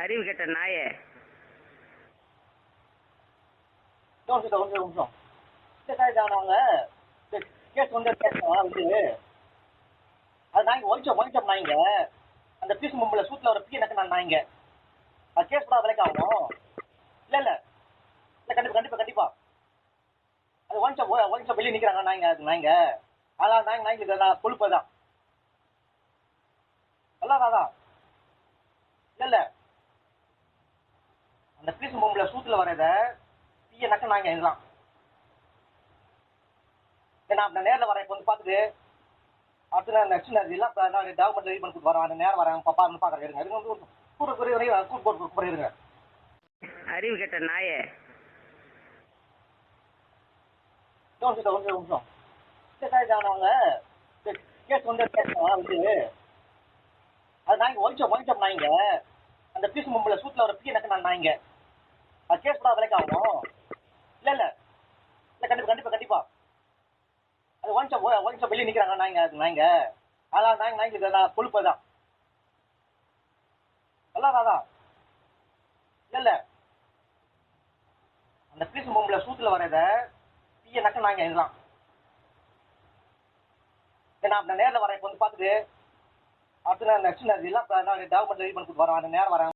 அறிவு கெட்ட நாயே. ஒரு நிமிஷம் நாங்க கேஸ் வந்து அது நாங்க ஒழிச்சோம் நாங்க அந்த பீஸ் மும்பில் சூட்டில் ஒரு பீ எனக்கு நாங்க அது கேஸ் கூட விலைக்கு ஆகும். இல்லை கண்டிப்பா அது ஒழிச்சோம் வெளியே நிற்கிறாங்க நாங்க அதான் நாங்க கொழுப்பு தான் அதான் இல்லை அந்த பீஸ் மும்பில் சூட்டில் வரத பீய நக்க நாங்க இதெல்லாம் நான் நேரில் வரேன் இப்போ வந்து பார்த்துட்டு அடுத்து நான் நெக்ஸ்ட் எல்லாம் டாக்குமெண்ட் ரெடி பண்ணி கொடுத்து வரேன் அந்த நேரம் வரேன் பாப்பாருன்னு பார்க்குறேன் இருங்க அது வந்து கூட்டு இருங்க. அறிவு கெட்ட நாயே. ஒரு நிமிஷம் நாங்க கேஸ் வந்து அது நாங்க ஒழிச்சோம் நாங்க அந்த பீஸ் மும்பில் சூட்டில் ஒரு பீ எனக்கு நாங்க அது கேஸ் கூட விலைக்கு ஆகும். இல்லை கண்டிப்பா அது ஒழிச்சோம் வெளியே நிற்கிறாங்க நாங்க அதான் நாங்க கொழுப்பு தான் அதான் இல்லை அந்த பீஸ் மும்பில் சூட்டில் வரத பீய நக்க நாங்க இதெல்லாம் நான் நேரில் வரேன் இப்போ வந்து பார்த்துட்டு அடுத்து நான் நெக்ஸ்ட் எல்லாம் டாக்குமெண்ட் ரெடி பண்ணி கொடுத்து வரேன் அந்த நேரம் வரேன்